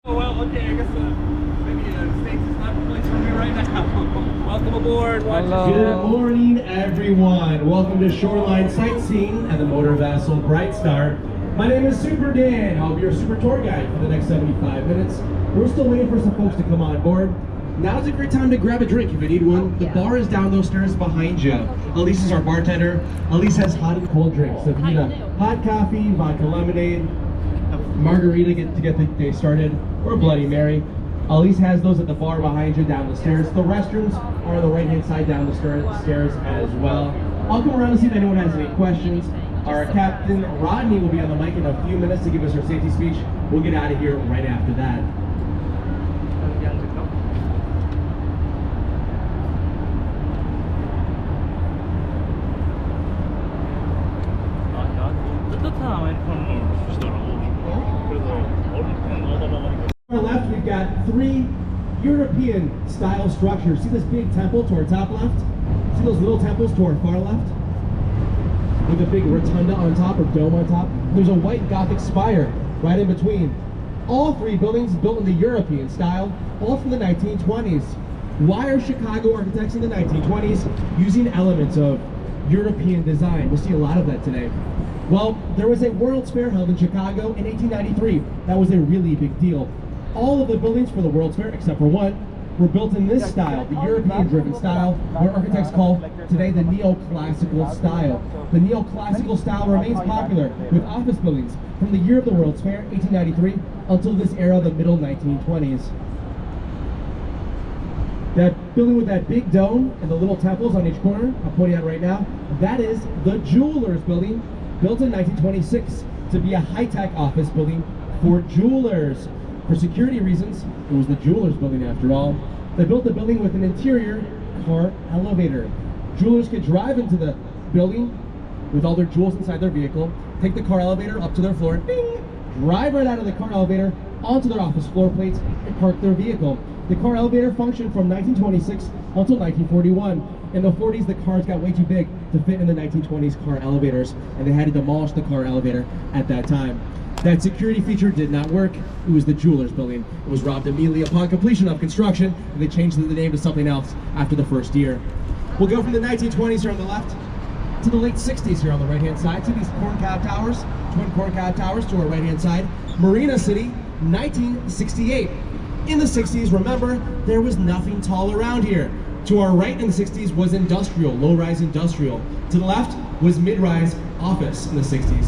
Well, okay, I guess maybe the States is not the place for me right now. Welcome aboard. Good morning, everyone. Welcome to Shoreline Sightseeing at the motor vessel Bright Star. My name is Super Dan. I'll be your super tour guide for the next 75 minutes. We're still waiting for some folks to come on board. Now's a great time to grab a drink if you need one. The bar is down those stairs behind you. Elise is our bartender. Elise has hot and cold drinks. So if you need a hot coffee, vodka lemonade, a margarita to get the day started, or a Bloody Mary, Elise has those at the bar behind you down the stairs. The restrooms are on the right hand side down the stairs as well. I'll come around and see if anyone has any questions. Our captain Rodney will be on the mic in a few minutes to give us our safety speech. We'll get out of here right after that. On our left, we've got three European style structures. See this big temple to our top left? See those little temples to our far left? With a big rotunda on top or dome on top. There's a white Gothic spire right in between. All three buildings built in the European style, all from the 1920s. Why are Chicago architects in the 1920s using elements of European design? We'll see a lot of that today. Well, there was a World's Fair held in Chicago in 1893. That was a really big deal. All of the buildings for the World's Fair, except for one, were built in this style, the European-driven style, what architects call today the neoclassical style. The neoclassical style remains popular with office buildings from the year of the World's Fair, 1893, until this era, the middle 1920s. That building with that big dome and the little temples on each corner, I'm pointing out right now, that is the Jewelers Building, built in 1926 to be a high-tech office building for jewelers. For security reasons, it was the Jewelers Building after all. They built the building with an interior car elevator. Jewelers could drive into the building with all their jewels inside their vehicle, take the car elevator up to their floor, bing, drive right out of the car elevator onto their office floor plates and park their vehicle. The car elevator functioned from 1926 until 1941. In the 40s, the cars got way too big to fit in the 1920s car elevators, and they had to demolish the car elevator at that time. That security feature did not work. It was the Jewelers Building. It was robbed immediately upon completion of construction, and they changed the name to something else after the first year. We'll go from the 1920s here on the left to the late 60s here on the right-hand side. To these corncob towers, twin corncob towers to our right-hand side. Marina City, 1968. In the 60s, remember, there was nothing tall around here. To our right in the 60s was industrial, low-rise industrial. To the left was mid-rise office in the 60s.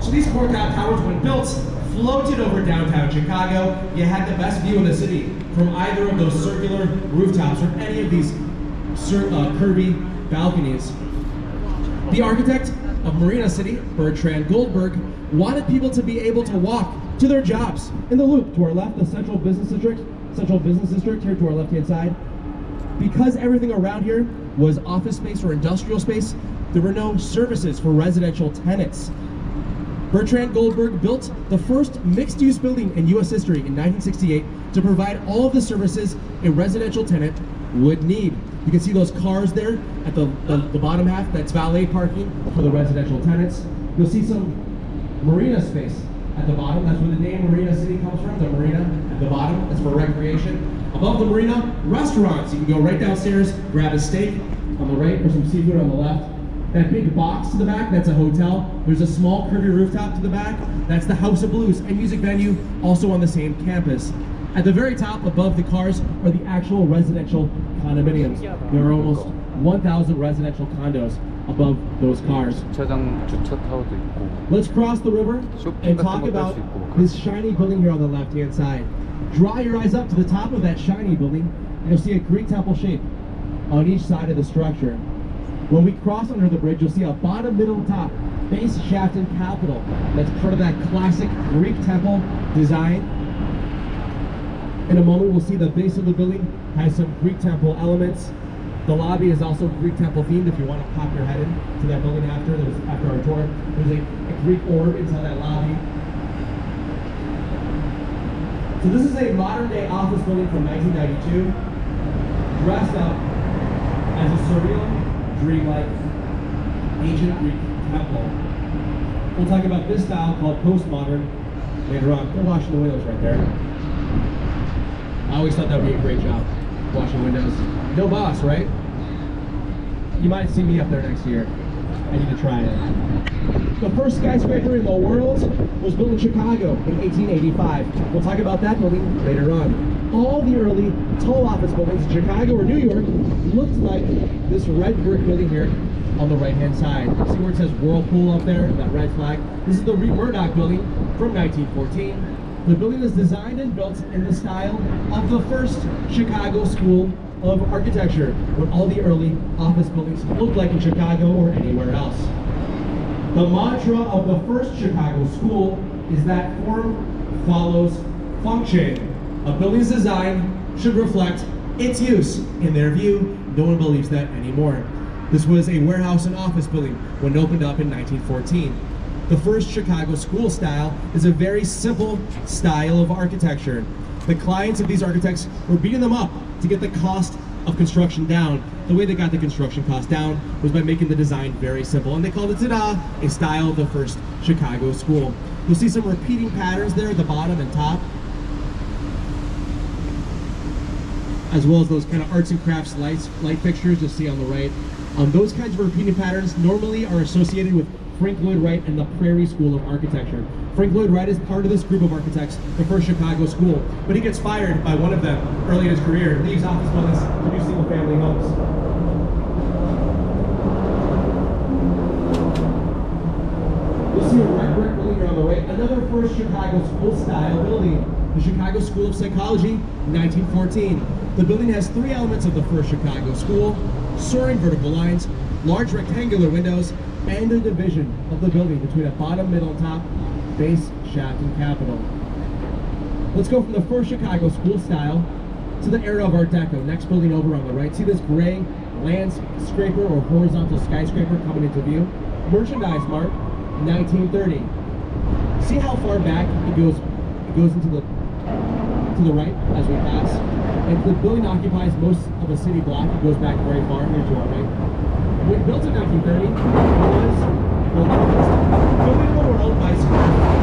So these corncob towers, when built, floated over downtown Chicago. You had the best view of the city from either of those circular rooftops or any of these curvy balconies. The architect of Marina City, Bertrand Goldberg, wanted people to be able to walk to their jobs. In the loop to our left, the Central Business District here to our left-hand side. Because everything around here was office space or industrial space, there were no services for residential tenants. Bertrand Goldberg built the first mixed-use building in U.S. history in 1968 to provide all of the services a residential tenant would need. You can see those cars there at the bottom half. That's valet parking for the residential tenants. You'll see some marina space at the bottom. That's where the name Marina City comes from, the marina at the bottom. That's for recreation. Above the marina, restaurants. You can go right downstairs, grab a steak on the right or some seafood on the left. That big box to the back, that's a hotel. There's a small curvy rooftop to the back. That's the House of Blues, a music venue also on the same campus. At the very top, above the cars, are the actual residential condominiums. There are almost 1,000 residential condos above those cars. Let's cross the river and talk about this shiny building here on the left-hand side. Draw your eyes up to the top of that shiny building, and you'll see a Greek temple shape on each side of the structure. When we cross under the bridge, you'll see a bottom, middle, top, base, shaft, and capital. That's part of that classic Greek temple design. In a moment, we'll see the base of the building has some Greek temple elements. The lobby is also Greek temple themed if you want to pop your head into that building after our tour. There's a Greek orb inside that lobby. So this is a modern day office building from 1992, dressed up as a surreal, dreamlike, ancient Greek temple. We'll talk about this style called postmodern later on. They're washing the wheels right there. always thought that would be a great job, washing windows. No boss, right? You might see me up there next year. I need to try it. The first skyscraper in the world was built in Chicago in 1885. We'll talk about that building later on. All the early tall office buildings in Chicago or New York looked like this red brick building here on the right-hand side. See where it says Whirlpool up there, that red flag? This is the Reed Murdoch building from 1914. The building is designed and built in the style of the first Chicago School of Architecture, what all the early office buildings looked like in Chicago or anywhere else. The mantra of the first Chicago school is that form follows function. A building's design should reflect its use. In their view, no one believes that anymore. This was a warehouse and office building when it opened up in 1914. The first Chicago school style is a very simple style of architecture. The clients of these architects were beating them up to get the cost of construction down. The way they got the construction cost down was by making the design very simple, and they called it, ta-da, a style of the first Chicago school. You'll see some repeating patterns there at the bottom and top, as well as those kind of arts and crafts light fixtures you'll see on the right. Those kinds of repeating patterns normally are associated with Frank Lloyd Wright and the Prairie School of Architecture. Frank Lloyd Wright is part of this group of architects, the first Chicago school, but he gets fired by one of them early in his career, leaves office buildings to do single-family homes. You'll see a red brick building here on the right, another first Chicago school style building, the Chicago School of Psychology, 1914. The building has three elements of the first Chicago school: soaring vertical lines, large rectangular windows, and a division of the building between a bottom, middle, and top, base, shaft, and capitol. Let's go from the first Chicago school style to the era of Art Deco. Next building over on the right. See this gray landscraper or horizontal skyscraper coming into view? Merchandise Mart, 1930. See how far back it goes into to the right as we pass? And the building occupies most of the city block. It goes back very far here to our right. When built in 1930, it was the largest building in the world by square feet.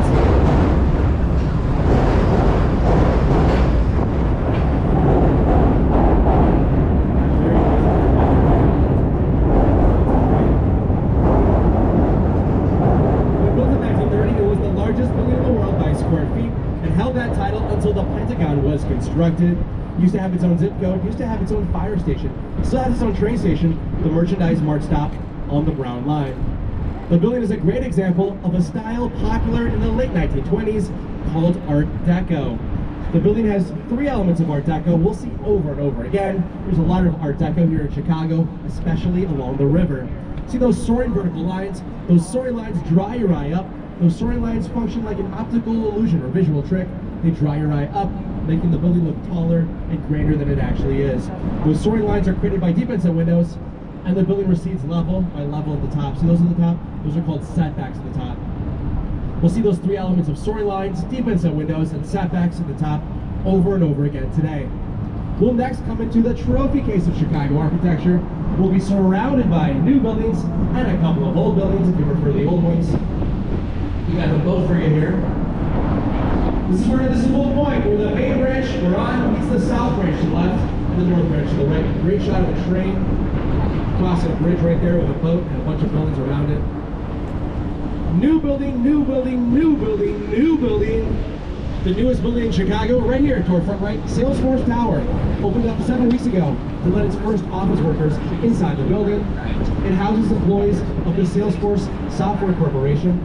When built in 1930, it was the largest building in the world by square feet and held that title until the Pentagon was constructed. Used to have its own zip code, used to have its own fire station, still has its own train station, the Merchandise Mart stop on the Brown Line. The building is a great example of a style popular in the late 1920s called Art Deco. The building has three elements of Art Deco we'll see over and over again. There's a lot of Art Deco here in Chicago, especially along the river. See those soaring vertical lines? Those soaring lines dry your eye up. Those soaring lines function like an optical illusion or visual trick. They dry your eye up, making the building look taller and grander than it actually is. Those soaring lines are created by deep inset windows, and the building recedes level by level at the top. See those at the top? Those are called setbacks at the top. We'll see those three elements of soaring lines, deep inset windows, and setbacks at the top over and over again today. We'll next come into the trophy case of Chicago architecture. We'll be surrounded by new buildings and a couple of old buildings if you prefer the old ones. We got them both for you here. This is Wolf Point, where the main branch we're on meets the south branch to the left and the north branch to the right. Great shot of a train crossing a bridge right there with a boat and a bunch of buildings around it. New building, new building, new building, new building. The newest building in Chicago, right here to our front right, Salesforce Tower. Opened up 7 weeks ago to let its first office workers inside the building. It houses employees of the Salesforce Software Corporation.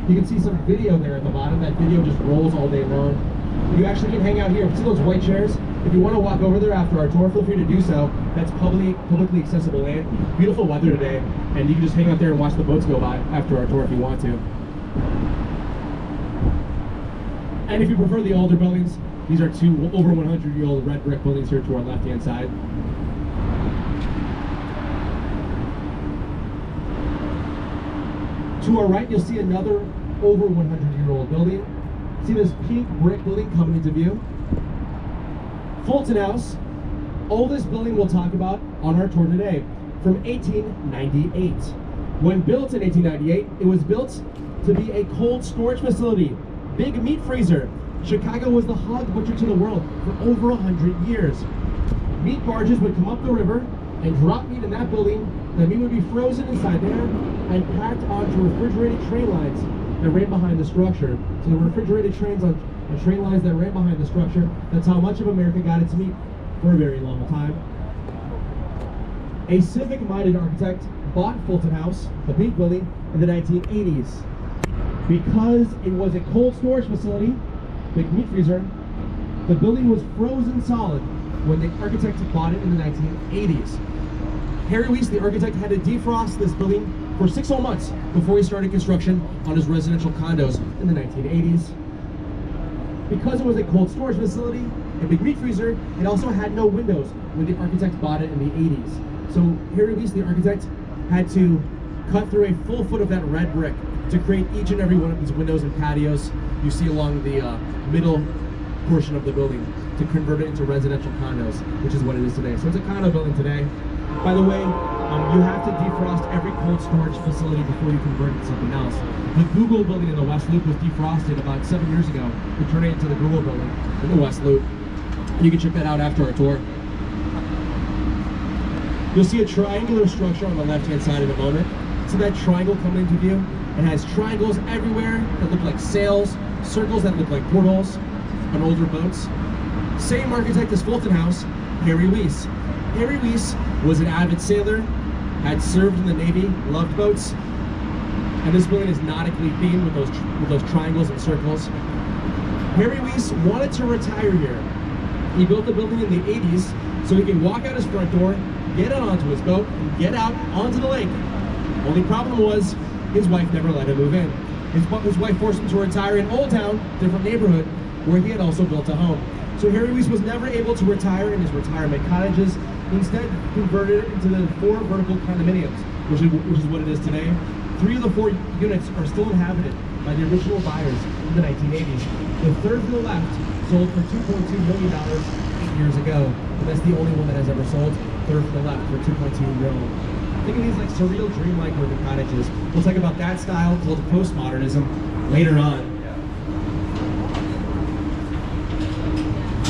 You can see some video there at the bottom. That video just rolls all day long. You actually can hang out here. See those white chairs? If you want to walk over there after our tour, feel free to do so. That's publicly accessible land. Beautiful weather today, and you can just hang out there and watch the boats go by after our tour if you want to. And if you prefer the older buildings, these are two over 100-year-old red brick buildings here to our left-hand side. To our right, you'll see another over 100-year-old building. See this pink brick building coming into view? Fulton House, oldest building we'll talk about on our tour today, from 1898. When built in 1898, it was built to be a cold storage facility, big meat freezer, Chicago was the hog butcher to the world for over 100 years. Meat barges would come up the river and drop meat in that building. The meat would be frozen inside there and packed onto refrigerated train lines that ran behind the structure. So the refrigerated trains on train lines that ran behind the structure, that's how much of America got its meat for a very long time. A civic-minded architect bought Fulton House, the Pink Building, in the 1980s. Because it was a cold storage facility, big meat freezer, the building was frozen solid when the architect bought it in the 1980s. Harry Weiss, the architect, had to defrost this building for 6 whole months before he started construction on his residential condos in the 1980s. Because it was a cold storage facility, a big meat freezer, it also had no windows when the architect bought it in the 80s. So Harry Weiss, the architect, had to cut through a full foot of that red brick to create each and every one of these windows and patios you see along the middle portion of the building to convert it into residential condos, which is what it is today. So it's a condo building today. By the way, you have to defrost every cold storage facility before you convert it to something else. The Google building in the West Loop was defrosted about 7 years ago to turn it into the Google building in the West Loop. You can check that out after our tour. You'll see a triangular structure on the left-hand side in a moment. See that triangle coming into view? It has triangles everywhere that look like sails, circles that look like portholes on older boats. Same architect as Fulton House, Harry Weiss. Harry Weiss was an avid sailor, had served in the Navy, loved boats, and this building is nautically themed with those triangles and circles. Harry Weiss wanted to retire here. He built the building in the 80s so he could walk out his front door, get out onto his boat, and get out onto the lake. Only problem was, his wife never let him move in. His wife forced him to retire in Old Town, different neighborhood, where he had also built a home. So Harry Weiss was never able to retire in his retirement cottages. He instead converted it into the 4 vertical condominiums, which is what it is today. 3 of the 4 units are still inhabited by the original buyers in the 1980s. The third from the left sold for $2.2 million 8 years ago. And that's the only one that has ever sold. Third from the left for $2.2 million. Think of these like surreal, dreamlike urban cottages. We'll talk about that style called postmodernism later on.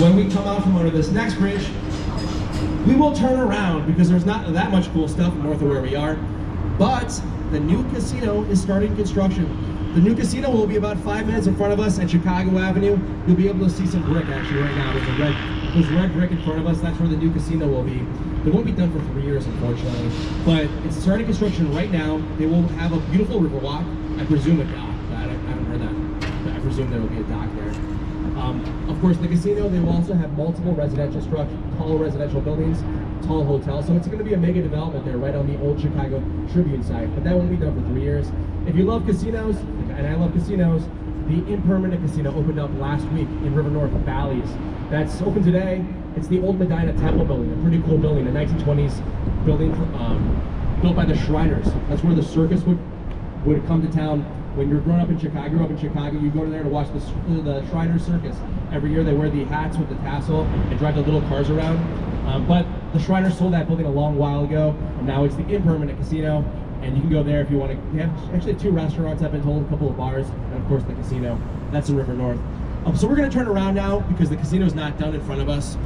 When we come out from under this next bridge, we will turn around because there's not that much cool stuff north of where we are. But the new casino is starting construction. The new casino will be about 5 minutes in front of us at Chicago Avenue. You'll be able to see some brick actually right now. There's red brick in front of us. That's where the new casino will be. It won't be done for 3 years, unfortunately. But it's starting construction right now. They will have a beautiful river walk. I presume a dock. I haven't heard that. But I presume there will be a dock there. Of course, the casino, they will also have multiple residential structures, tall residential buildings, tall hotels. So it's going to be a mega development there right on the old Chicago Tribune site. But that won't be done for 3 years. If you love casinos, and I love casinos, the Impermanent Casino opened up last week in River North Valleys. That's open today. It's the old Medina Temple building, a pretty cool building, a 1920s building built by the Shriners. That's where the circus would come to town. When you're growing up in Chicago, you go there to watch the Shriners Circus. Every year they wear the hats with the tassel and drive the little cars around. But the Shriners sold that building a long while ago, and now it's the Impermanent Casino. And you can go there if you want to. They have actually 2 restaurants, I've been told, a couple of bars, and of course the casino. That's in River North. So we're going to turn around now because the casino's not done in front of us.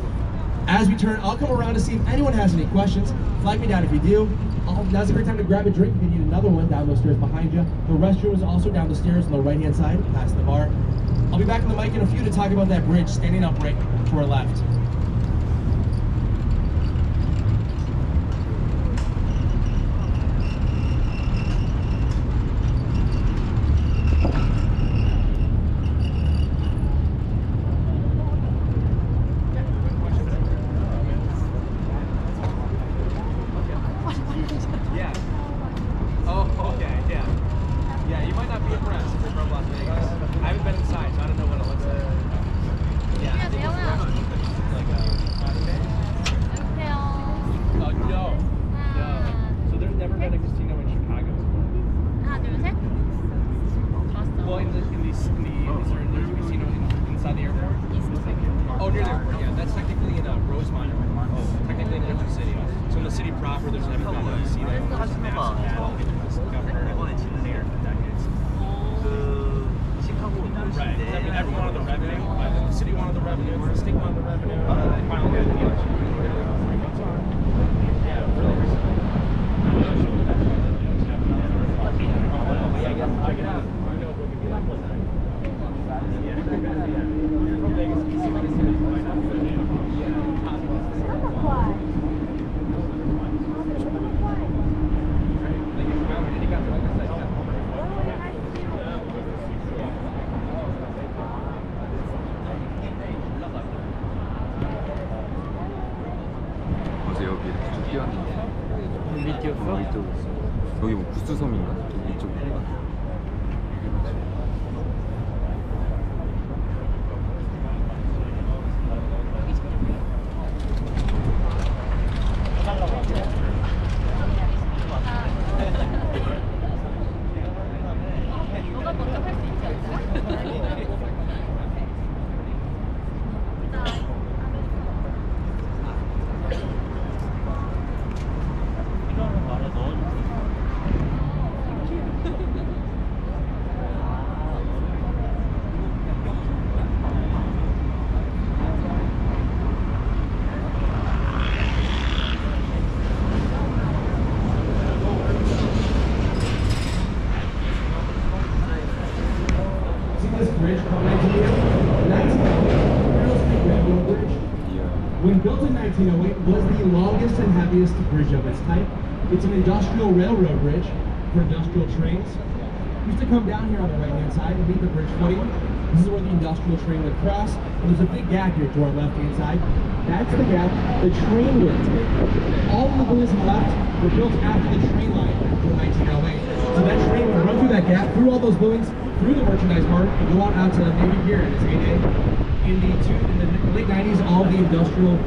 As we turn, I'll come around to see if anyone has any questions. Flag me down if you do. Now's a great time to grab a drink if you need another one down those stairs behind you. The restroom is also down the stairs on the right-hand side, past the bar. I'll be back on the mic in a few to talk about that bridge standing up right to our left. Everyone on the revenue 이제 여기 이렇게 쭉 뛰었는데 밑이었어? 이쪽으로 있어. 여기 뭐 구스섬인가? 저기 이쪽인가? 너가 먼저 할 수 있지 않을까? See this bridge coming into here? 1908 Railroad Bridge. When built in 1908, was the longest and heaviest bridge of its type. It's an industrial railroad bridge for industrial trains. Used to come down here on the right-hand side and meet the bridge footing. This is where the industrial train would cross. And there's a big gap here to our left-hand side. That's the gap the train would take. All of the buildings on the left were built after the train line in 1908. So that train would run through that gap, through all those buildings, through the merchandise park, and go out to maybe here in its heyday. In the late 90s, all the industrial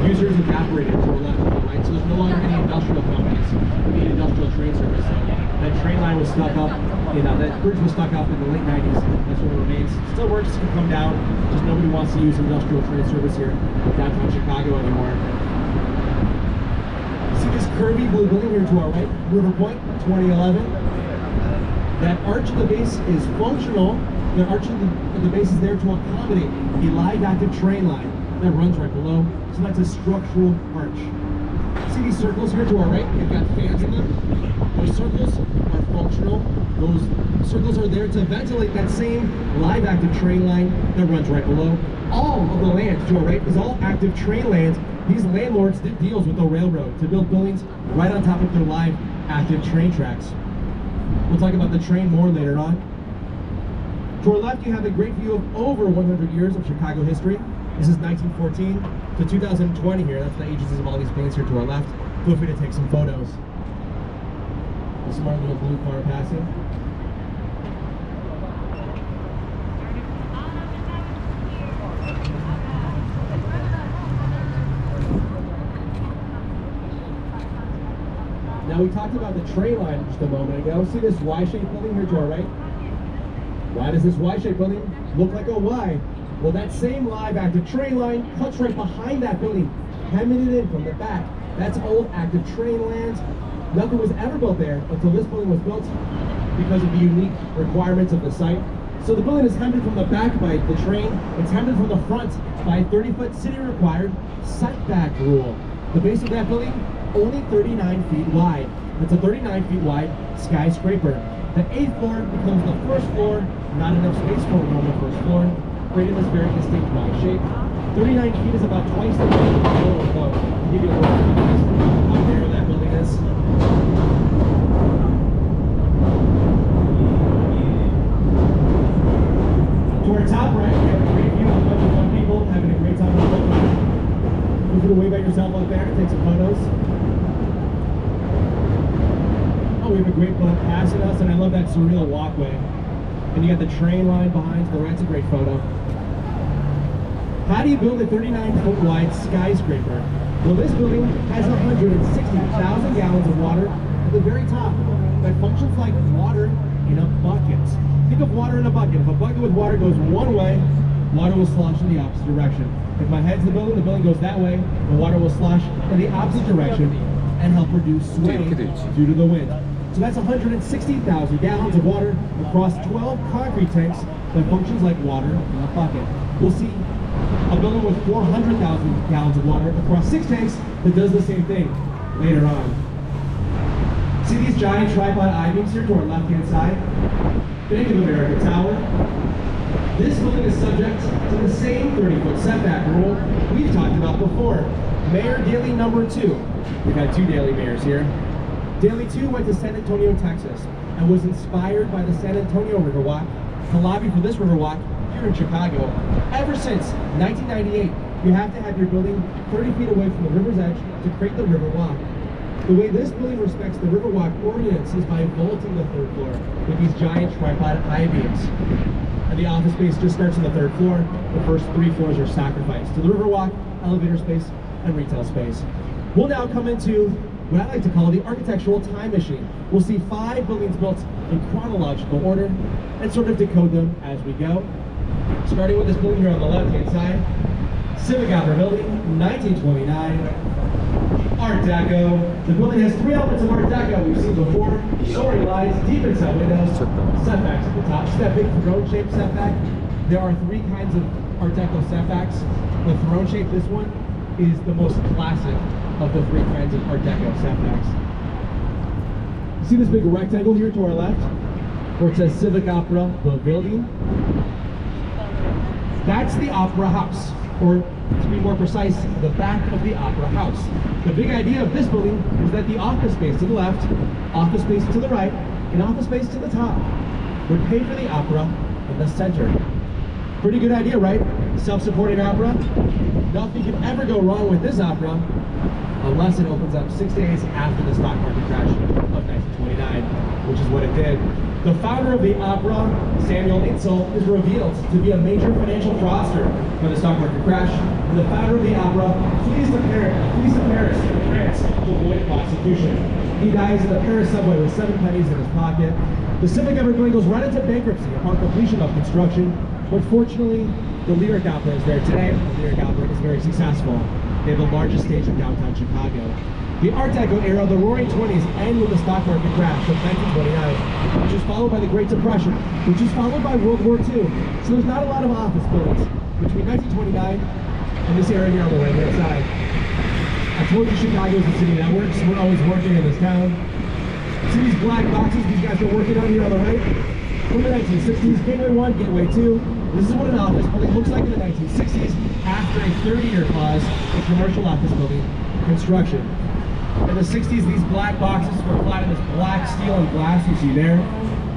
users evaporated to our left, right? So there's no longer any industrial companies who need industrial train service. That train line was stuck up, that bridge was stuck up in the late 90s. That's what remains. Still works, can come down, just nobody wants to use industrial train service here in downtown Chicago anymore. See this curvy blue building here to our right, River Point, 2011. That arch of the base is functional. The arch of the base is there to accommodate a live active train line that runs right below. So that's a structural arch. See these circles here to our right? They've got fans in them. Those circles are functional. Those circles are there to ventilate that same live active train line that runs right below. All of the land to our right is all active train land. These landlords did deals with the railroad to build buildings right on top of their live active train tracks. We'll talk about the train more later on. To our left, you have a great view of over 100 years of Chicago history. This is 1914 to 2020 here. That's the ages of all these buildings here to our left. Feel free to take some photos. This is our little blue car passing. Now we talked about the train line just a moment ago. See this Y-shaped building here to our right? Why does this Y-shaped building look like a Y? Well, that same live active train line cuts right behind that building, hemming it in from the back. That's old active train land. Nothing was ever built there until this building was built because of the unique requirements of the site. So the building is hemmed from the back by the train. It's hemmed from the front by a 30-foot city-required setback rule. The base of that building, only 39 feet wide. That's a 39 feet wide skyscraper. The 8th floor becomes the first floor, not enough space for a normal first floor, creating this very distinct Y shape. 39 feet is about twice the height of the floor below. To give you a little context of how narrow that building is. To our top right, we have a great view of a bunch of young people having a great time on the building. Feel free to wave at yourself out there and take some photos. We have a great boat passing us, and I love that surreal walkway. And you got the train line behind to the right. It's a great photo. How do you build a 39-foot wide skyscraper? Well, this building has 160,000 gallons of water at the very top that functions like water in a bucket. Think of water in a bucket. If a bucket with water goes one way, water will slosh in the opposite direction. If my head's the building goes that way, the water will slosh in the opposite direction and help reduce swaying due to the wind. So that's 160,000 gallons of water across 12 concrete tanks that functions like water in a bucket. We'll see a building with 400,000 gallons of water across 6 tanks that does the same thing later on. See these giant tripod I-beams here to our left-hand side? Bank of America Tower. This building is subject to the same 30-foot setback rule we've talked about before. Mayor Daley number 2. We've had 2 Daley mayors here. Daley 2 went to San Antonio, Texas, and was inspired by the San Antonio Riverwalk to lobby for this Riverwalk here in Chicago. Ever since 1998, you have to have your building 30 feet away from the river's edge to create the river walk. The way this building respects the Riverwalk ordinance is by vaulting the third floor with these giant tripod I-beams. And the office space just starts on the third floor. The first 3 floors are sacrificed to the Riverwalk, elevator space, and retail space. We'll now come into what I like to call the architectural time machine. We'll see 5 buildings built in chronological order and sort of decode them as we go. Starting with this building here on the left-hand side, Civic Opera Building, 1929. Art Deco. The building has 3 elements of Art Deco we've seen before. Soaring lines, deep inside windows, setbacks at the top. Stepping throne-shaped setback. There are 3 kinds of Art Deco setbacks. The throne shape, this one, is the most classic of the 3 kinds of Art Deco setbacks. You see this big rectangle here to our left, where it says Civic Opera, the building? That's the Opera House, or to be more precise, the back of the Opera House. The big idea of this building is that the office space to the left, office space to the right, and office space to the top would pay for the opera in the center. Pretty good idea, right? Self-supporting opera. Nothing can ever go wrong with this opera unless it opens up 6 days after the stock market crash of 1929, which is what it did. The founder of the opera, Samuel Insull, is revealed to be a major financial fraudster for the stock market crash, and the founder of the opera flees to Paris in France to avoid prosecution. He dies in the Paris subway with 7 pennies in his pocket. The Civic Opera building goes right into bankruptcy upon completion of construction, but fortunately, the Lyric Opera is there today. The Lyric Opera is very successful. They have the largest stage in downtown Chicago. The Art Deco era, the Roaring 20s, end with the stock market crash of 1929, which was followed by the Great Depression, which was followed by World War II. So there's not a lot of office buildings between 1929 and this area here on the right-hand side. I told you Chicago is a city that works. We're always working in this town. See these black boxes these guys are working on here on the right? From the 1960s, Gateway 1, Gateway 2. This is what an office building looks like in the 1960s after a 30-year pause in commercial office building construction. In the 60s, these black boxes were clad in this black steel and glass you see there.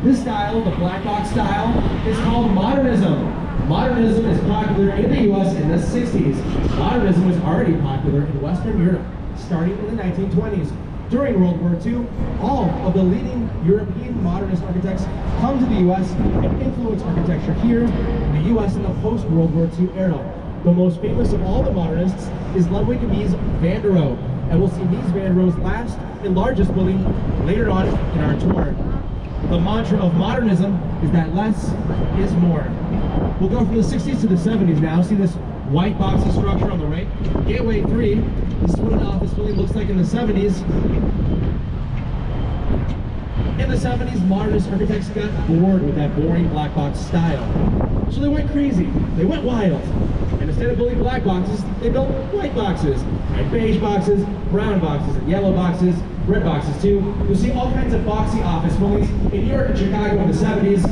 This style, the black box style, is called modernism. Modernism is popular in the US in the 60s. Modernism was already popular in Western Europe, starting in the 1920s. During World War II, all of the leading European modernist architects come to the US and influence architecture here in the US in the post-World War II era. The most famous of all the modernists is Ludwig Mies van der Rohe, and we'll see Mies van der Rohe's last and largest building later on in our tour. The mantra of modernism is that less is more. We'll go from the 60s to the 70s now. See this white boxy structure on the right? Gateway 3. This is what an office building looks like in the 70s. In the 70s, modernist architects got bored with that boring black box style. So they went crazy. They went wild. And instead of building black boxes, they built white boxes, and beige boxes, brown boxes, and yellow boxes, red boxes too. You'll see all kinds of boxy office buildings in New York and Chicago in the 70s.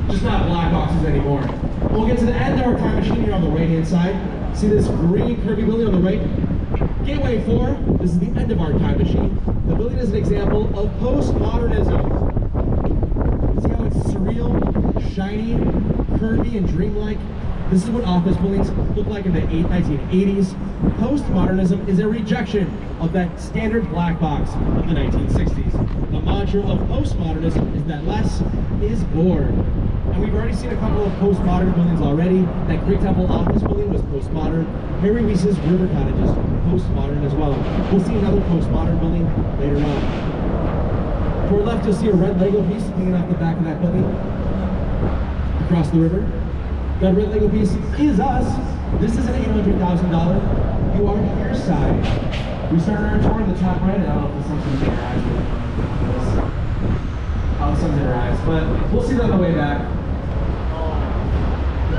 Just not black boxes anymore. We'll get to the end of our time machine here on the right-hand side. See this green curvy building on the right? Gateway 4, this is the end of our time machine. The building is an example of postmodernism. See how it's surreal, shiny, curvy, and dreamlike? This is what office buildings look like in the 1980s. Postmodernism is a rejection of that standard black box of the 1960s. The mantra of postmodernism is that less is more. And we've already seen a couple of postmodern buildings already. That Greek Temple office building was postmodern. Harry Weiss's River Cottages, postmodern as well. We'll see another postmodern building later on. To our left, you'll see a red Lego piece hanging off the back of that building across the river. That red Lego piece is us. This is an $800,000. You are here side. We started our tour in the top right. I don't know if the sun's in our eyes. Oh, the sun's in our eyes. But we'll see that on the way back.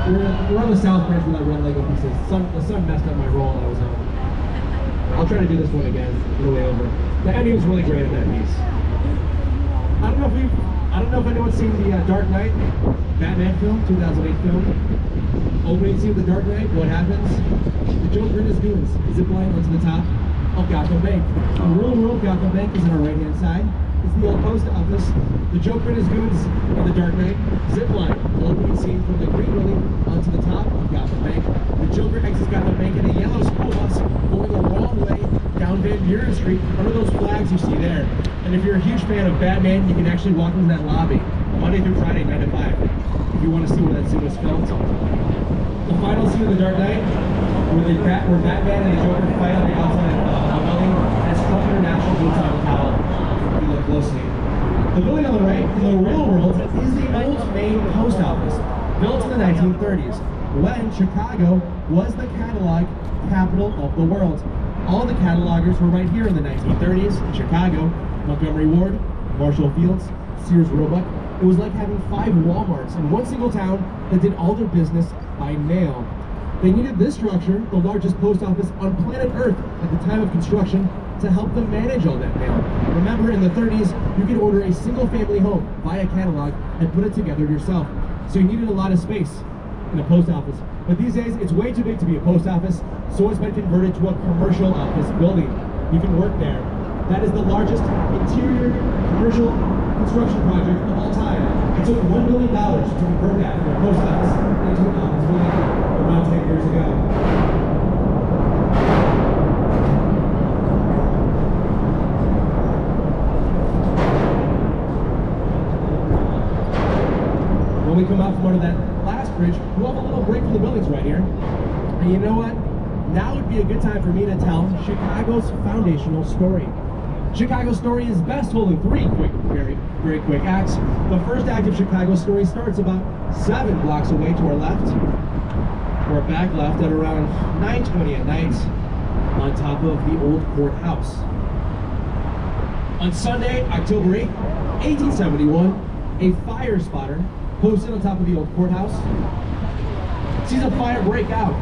We're on the south branch where that red Lego piece is. The sun messed up my roll that I was on. I'll try to do this one again on the way over. The ending was really great at that piece. I don't know if anyone's seen the Dark Knight Batman film, 2008 film. Opening scene of the Dark Knight, what happens? The Joker and his goons zip line onto the top of Gotham Bank. The real world Gotham Bank is on our right hand side. is the old post office. The Joker and his goons in The Dark Knight zip line, opening scene from the green building onto the top of Gotham Bank. The Joker exits Gotham Bank in a yellow school bus going the wrong way down Van Buren Street under those flags you see there. And if you're a huge fan of Batman, you can actually walk into that lobby Monday through Friday, 9 to 5, if you want to see where that scene was filmed. The final scene of The Dark Knight, where Batman and the Joker fight on the outside of a building, has Trump International boots on the towel, if you look closely. The building on the right, in the real world, is the old Maine post office, built in the 1930s, when Chicago was the catalog capital of the world. All the catalogers were right here in the 1930s in Chicago: Montgomery Ward, Marshall Fields, Sears Roebuck. It was like having 5 Walmarts in one single town that did all their business by mail. They needed this structure, the largest post office on planet Earth at the time of construction, to help them manage all that mail. Remember, in the 30s, you could order a single family home, buy a catalog, and put it together yourself. So you needed a lot of space in a post office. But these days, it's way too big to be a post office, so it's been converted to a commercial office building. You can work there. That is the largest interior commercial construction project of all time. It took $1 billion to convert that from a post office into an office building around 10 years ago. When we come out from under that last bridge, we'll have a little break from the buildings right here. And you know what? Now would be a good time for me to tell Chicago's foundational story. Chicago's story is best told in 3 quick, very quick acts. The first act of Chicago's story starts about 7 blocks away to our left, or back left, at around 9:20 at night, on top of the old courthouse. On Sunday, October 8, 1871, a fire spotter posted on top of the old courthouse sees a fire break out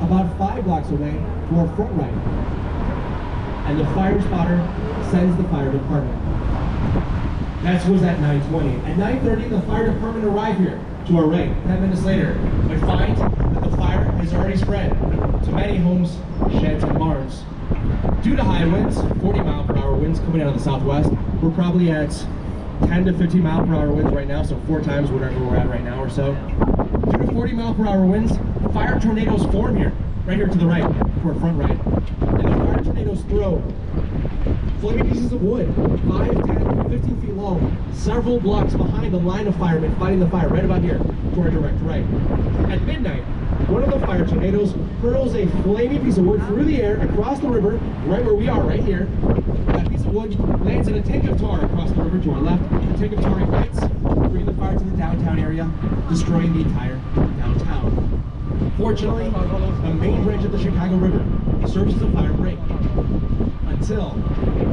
about 5 blocks away to our front right. And the fire spotter sends the fire department. That was at 9:20. At 9:30, the fire department arrived here to our right. 10 minutes later, we find that the fire has already spread to many homes, sheds, and barns. Due to high winds, 40-mile-per-hour winds coming out of the southwest, we're probably at 10 to 15 mile per hour winds right now, so 4 times whatever we're at right now or so. Due to 40-mile-per-hour winds, fire tornadoes form here, right here to the right, to our front right. And the fire tornadoes throw flaming pieces of wood, 5, 10, 15 feet long, several blocks behind the line of firemen fighting the fire, right about here, to our direct right. At midnight, one of the fire tornadoes hurls a flaming piece of wood through the air across the river, right where we are, right here. That piece of wood lands in a tank of tar across the river to our left. The tank of tar ignites, bringing the fire to the downtown area, destroying the entire downtown. Fortunately, the main branch of the Chicago River serves as a fire break until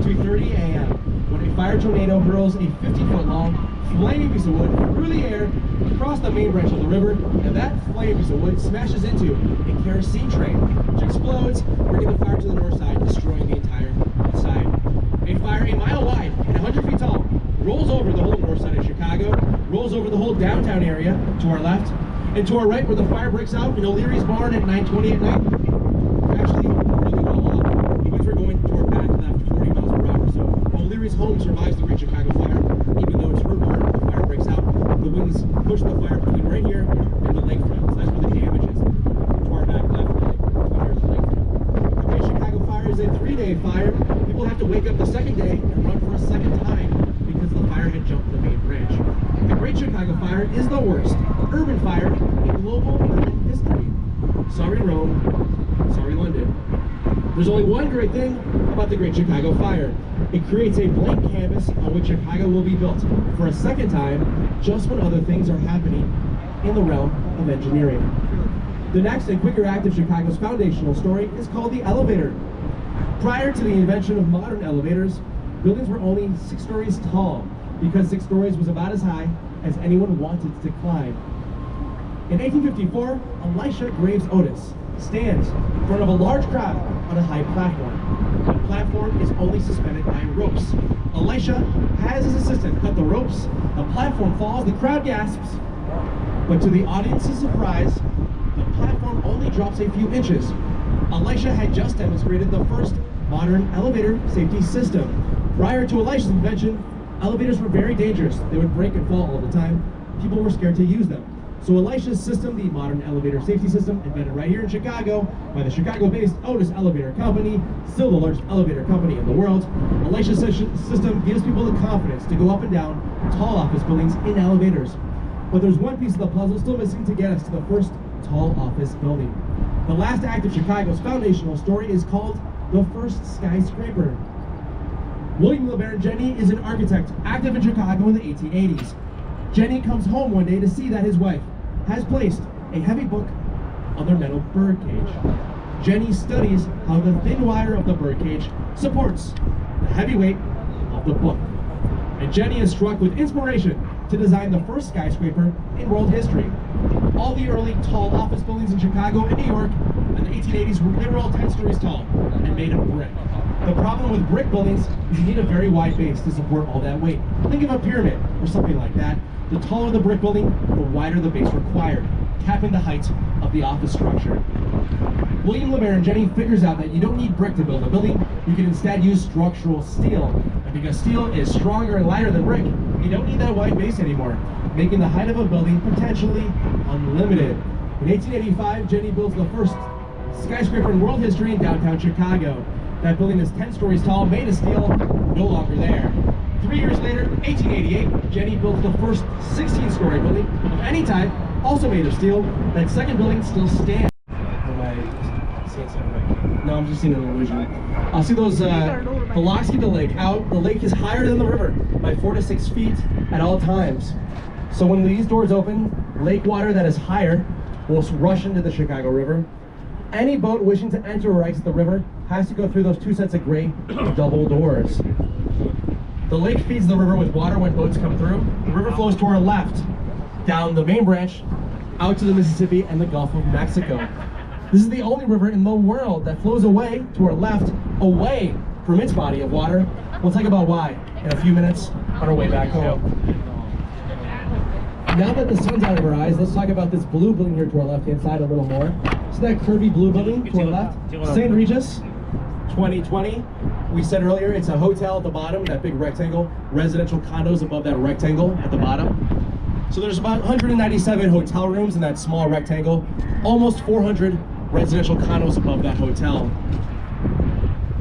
2:30 a.m. when a fire tornado hurls a 50-foot long flaming piece of wood through the air across the main branch of the river, and that flaming piece of wood smashes into a kerosene train, which explodes, bringing the fire to the north side, destroying the entire north side. A fire a mile wide and 100 feet tall rolls over the whole north side of Chicago, rolls over the whole downtown area to our left, and to our right, where the fire breaks out in O'Leary's barn at 9:20 at night. We're actually really well off. The winds were going to our back left 40 miles per hour, so O'Leary's home survives the Great Chicago Fire, even though it's her barn. The fire breaks out. The winds push the fire between right here and the lakefront. So that's where the damage is. To our back left, here's the lakefront. The Great Chicago Fire is a 3-day fire. People have to wake up the second day and run for a second time because the fire had jumped the main branch. The Great Chicago Fire is the worst urban fire in global urban history. Sorry Rome, sorry London. There's only one great thing about the Great Chicago Fire. It creates a blank canvas on which Chicago will be built for a second time, just when other things are happening in the realm of engineering. The next and quicker act of Chicago's foundational story is called the elevator. Prior to the invention of modern elevators, buildings were only 6 stories tall, because 6 stories was about as high as anyone wanted to climb. In 1854, Elisha Graves Otis stands in front of a large crowd on a high platform. The platform is only suspended by ropes. Elisha has his assistant cut the ropes, the platform falls, the crowd gasps, but to the audience's surprise, the platform only drops a few inches. Elisha had just demonstrated the first modern elevator safety system. Prior to Elisha's invention, Elevators were very dangerous. They would break and fall all the time. People were scared to use them. So Elisha's system, the modern elevator safety system, invented right here in Chicago by the Chicago-based Otis Elevator Company, still the largest elevator company in the world. Elisha's system gives people the confidence to go up and down tall office buildings in elevators. But there's one piece of the puzzle still missing to get us to the first tall office building. The last act of Chicago's foundational story is called the first skyscraper. William LeBaron Jenny is an architect active in Chicago in the 1880s. Jenny comes home one day to see that his wife has placed a heavy book on their metal birdcage. Jenny studies how the thin wire of the birdcage supports the heavy weight of the book. And Jenny is struck with inspiration to design the first skyscraper in world history. All the early tall office buildings in Chicago and New York in the 1880s, they were all 10 stories tall and made of brick. The problem with brick buildings is you need a very wide base to support all that weight. Think of a pyramid or something like that. The taller the brick building, the wider the base required, capping the height of the office structure. William LeBaron Jenny figures out that you don't need brick to build a building, you can instead use structural steel. And because steel is stronger and lighter than brick, you don't need that wide base anymore, making the height of a building potentially unlimited. In 1885, Jenny builds the first skyscraper in world history in downtown Chicago. That building is 10 stories tall, made of steel, no longer there. 3 years later, 1888, Jenny builds the first 16-story building of any type, also made of steel. That second building still stands. No, I'm just seeing an illusion. I'll see those, the locks keep the lake out. The lake is higher than the river by 4 to 6 feet at all times. So when these doors open, lake water that is higher will rush into the Chicago River. Any boat wishing to enter or exit the river has to go through those 2 sets of gray double doors. The lake feeds the river with water when boats come through. The river flows to our left, down the main branch, out to the Mississippi and the Gulf of Mexico. This is the only river in the world that flows away to our left, away from its body of water. We'll talk about why in a few minutes on our way back home. Now that the sun's out of our eyes, let's talk about this blue building here to our left-hand side a little more. So that curvy blue building to our left, St. Regis, 2020. We said earlier, it's a hotel at the bottom, that big rectangle, residential condos above that rectangle at the bottom. So there's about 197 hotel rooms in that small rectangle, almost 400 residential condos above that hotel.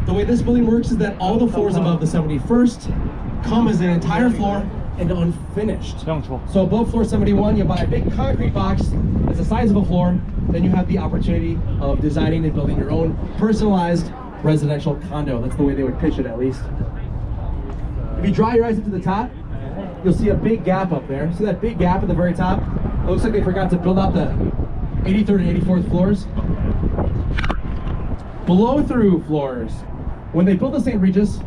The way this building works is that all the floors above the 71st come as an entire floor and unfinished. So above floor 71, you buy a big concrete box that's the size of a floor, then you have the opportunity of designing and building your own personalized residential condo. That's the way they would pitch it, at least. If you draw your eyes up to the top, you'll see a big gap up there. See that big gap at the very top? It looks like they forgot to build out the 83rd and 84th floors. Blow-through floors. When they built the St. Regis,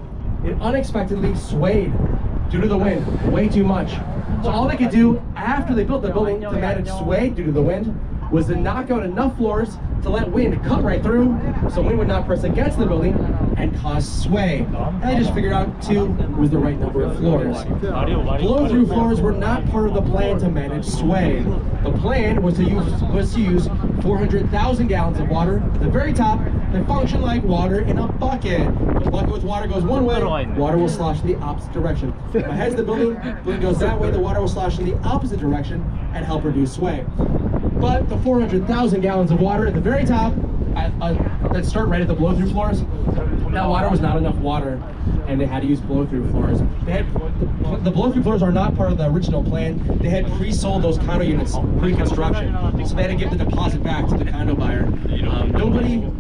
it unexpectedly swayed due to the wind, way too much. So all they could do after they built the building to manage sway due to the wind was to knock out enough floors to let wind cut right through, so wind would not press against the building and cause sway. And they just figured out 2 was the right number of floors. Blow-through floors were not part of the plan to manage sway. The plan was to use 400,000 gallons of water at the very top that function like water in a bucket. The bucket with water goes one way, water will slosh in the opposite direction. If my head's the building goes that way, the water will slosh in the opposite direction and help reduce sway. But the 400,000 gallons of water at the very top, that start right at the blow-through floors, that water was not enough water, and they had to use blow-through floors. The blow-through floors are not part of the original plan. They had pre-sold those condo units pre-construction, so they had to give the deposit back to the condo buyer.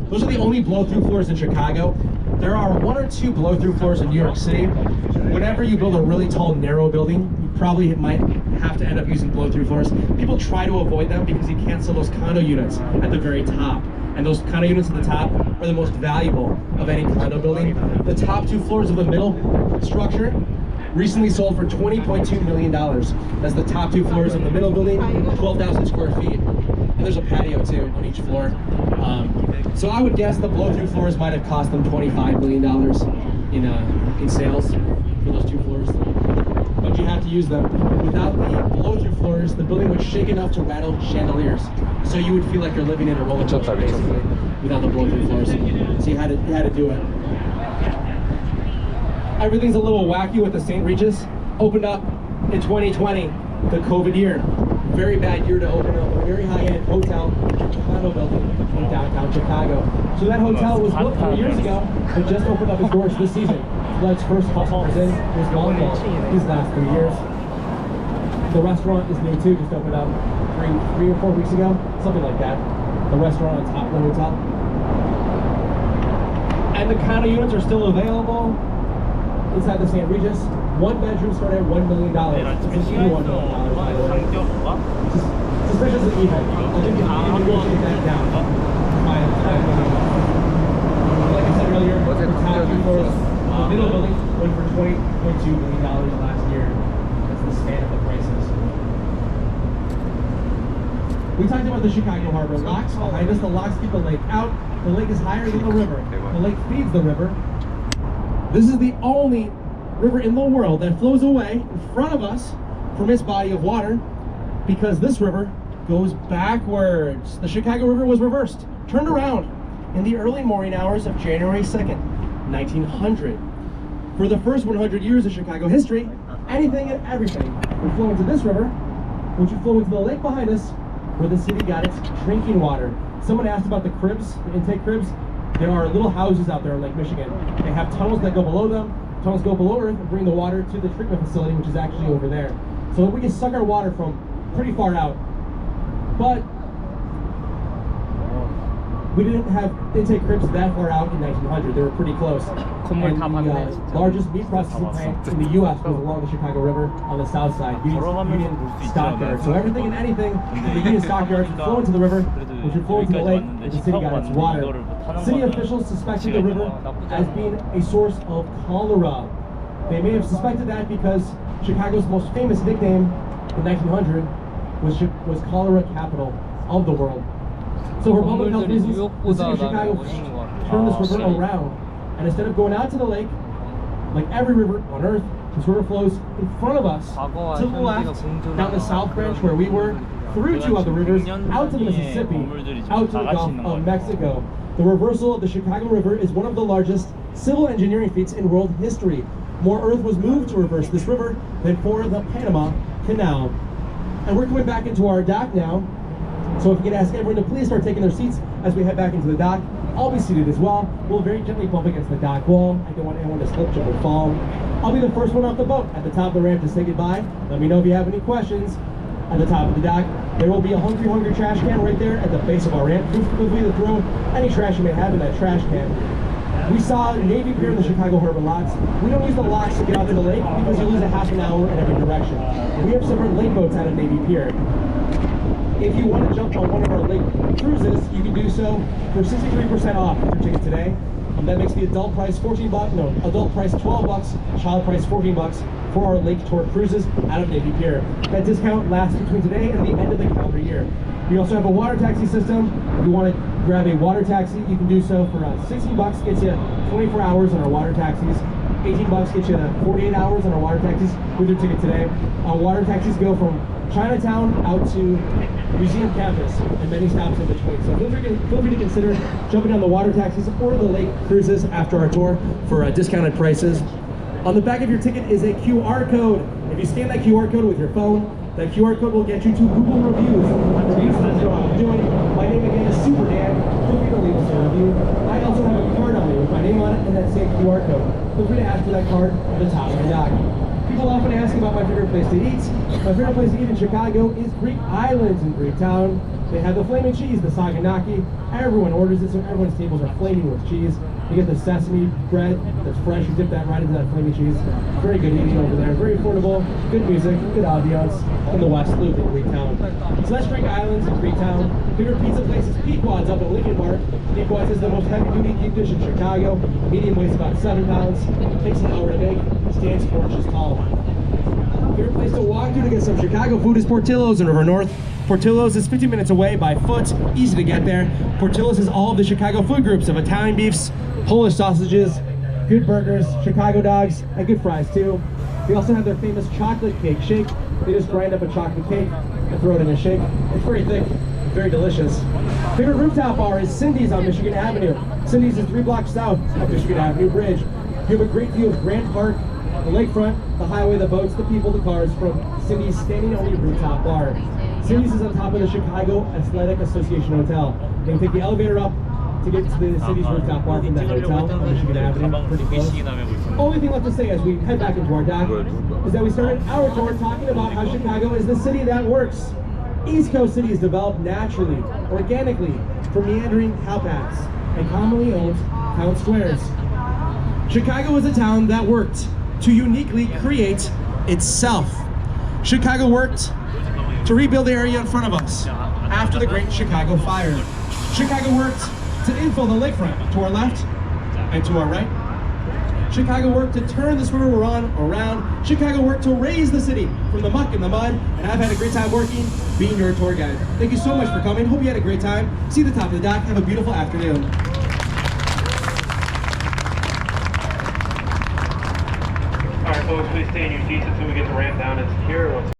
Those are the only blow-through floors in Chicago. There are 1 or 2 blow-through floors in New York City. Whenever you build a really tall, narrow building, you probably might have to end up using blow-through floors. People try to avoid them because you can't sell those condo units at the very top. And those condo units at the top are the most valuable of any condo building. The top 2 floors of the middle structure recently sold for $20.2 million. That's the top 2 floors of the middle building, 12,000 square feet. And there's a patio too on each floor. So I would guess the blow-through floors might have cost them $25 million in sales for those 2 floors. But you have to use them. Without the blow-through floors, the building would shake enough to rattle chandeliers. So you would feel like you're living in a roller coaster, basically, without the blow-through floors. So you had to do it. Everything's a little wacky with the St. Regis. opened up in 2020, the COVID year. Very bad year to open up a very high-end hotel condo building in downtown Chicago. So that hotel was built 3 years ago and just opened up its doors this season. Let its first customers in was volleyball these last 3 years. The restaurant is new too, just opened up three or 4 weeks ago, something like that. The restaurant on top of the hotel. And the condo units are still available inside the St. Regis. One bedroom started at $1 million. It's an even $1 million, by the way. Suspiciously even. I think you can negotiate that down. Like I said earlier, for town floors, the middle building went for $20.2 million last year. That's the span of the prices. We talked about the Chicago Harbor locks. Behind us, the locks keep the lake out. The lake is higher than the river. The lake feeds the river. This is the only river in the world that flows away in front of us from its body of water because this river goes backwards. The Chicago River was reversed, turned around in the early morning hours of January 2nd, 1900. For the first 100 years of Chicago history, anything and everything would flow into this river, which would flow into the lake behind us, where the city got its drinking water. Someone asked about the cribs, the intake cribs. There are little houses out there in Lake Michigan. They have tunnels that go below them. Tunnels go below earth and bring the water to the treatment facility, which is actually over there. So we can suck our water from pretty far out. But we didn't have intake cribs that far out in 1900. They were pretty close. And the largest meat processing plant in the U.S. was along the Chicago River on the south side, Union Stockyards. So everything and anything from the Union Stockyards would flow into the river, which would flow into the lake, and the city got its water. City officials suspected the river as being a source of cholera. They may have suspected that because Chicago's most famous nickname in 1900 was cholera capital of the world. So for public health reasons, the city of Chicago turned this river around. And instead of going out to the lake, like every river on earth, this river flows in front of us, to the left, down the South Branch where we were, through two other rivers, out to the Mississippi, out to the Gulf of Mexico. The reversal of the Chicago River is one of the largest civil engineering feats in world history. More earth was moved to reverse this river than for the Panama Canal. And we're coming back into our dock now. So if you can ask everyone to please start taking their seats as we head back into the dock. I'll be seated as well. We'll very gently bump against the dock wall. I don't want anyone to slip, trip, or fall. I'll be the first one off the boat at the top of the ramp to say goodbye. Let me know if you have any questions. At the top of the dock, there will be a hungry trash can right there at the base of our ramp. Feel free to throw any trash you may have in that trash can. We saw Navy Pier in the Chicago Harbor locks. We don't use the locks to get out to the lake because you lose a half an hour in every direction. We have separate lake boats out of Navy Pier. If you want to jump on one of our lake cruises, you can do so for 63% off with your ticket today. That makes the adult price adult price $12, child price $14 for our lake tour cruises out of Navy Pier. That discount lasts between today and the end of the calendar year. We also have a water taxi system. If you want to grab a water taxi, you can do so for $16, gets you 24 hours on our water taxis. $18 gets you 48 hours on our water taxis with your ticket today. Our water taxis go from Chinatown out to Museum Campus and many stops in between. So feel free to consider jumping on the water taxis or the lake cruises after our tour for discounted prices. On the back of your ticket is a QR code. If you scan that QR code with your phone, that QR code will get you to Google reviews. My name again is Super Dan. Feel free to leave us a review. I also have a card on me with my name on it and that same QR code. Feel free to ask for that card at the top of the dock. People often ask about my favorite place to eat. My favorite place to eat in Chicago is Greek Islands in Greektown. They have the flaming cheese, the saganaki. Everyone orders it, so everyone's tables are flaming with cheese. You get the sesame bread that's fresh. You dip that right into that flaming cheese. Very good eating over there. Very affordable. Good music. Good ambiance in the West Loop in Greektown. So that's Greek Islands in Greektown. Favorite pizza place is Pequod's up in Lincoln Park. Pequod's is the most heavy-duty deep dish in Chicago. Medium weighs about 7 pounds. Takes an hour to make. Stands 4 inches tall. Favorite place to walk to get some Chicago food is Portillo's in River North. Portillo's is 15 minutes away by foot, easy to get there. Portillo's has all of the Chicago food groups of Italian beefs, Polish sausages, good burgers, Chicago dogs, and good fries too. They also have their famous chocolate cake shake. They just grind up a chocolate cake and throw it in a shake. It's very thick, very delicious. Favorite rooftop bar is Cindy's on Michigan Avenue. Cindy's is 3 blocks south of Michigan Avenue Bridge. You have a great view of Grant Park, The lakefront, the highway, the boats, the people, the cars from Cindy's standing only rooftop bar. Cindy's is on top of the Chicago Athletic Association Hotel. You can take the elevator up to get to the city's rooftop bar from that hotel on Michigan Avenue. Pretty close. Only thing left to say as we head back into our dock is that we started our tour talking about how Chicago is the city that works. East Coast cities develop naturally, organically, from meandering cowpaths and commonly owned town squares. Chicago is a town that worked to uniquely create itself. Chicago worked to rebuild the area in front of us after the Great Chicago Fire. Chicago worked to infill the lakefront to our left and to our right. Chicago worked to turn this river we're on around. Chicago worked to raise the city from the muck and the mud, and I've had a great time working, being your tour guide. Thank you so much for coming. Hope you had a great time. See you at the top of the dock. Have a beautiful afternoon. All right, folks, please stay in your seats until we get the ramp down and secure.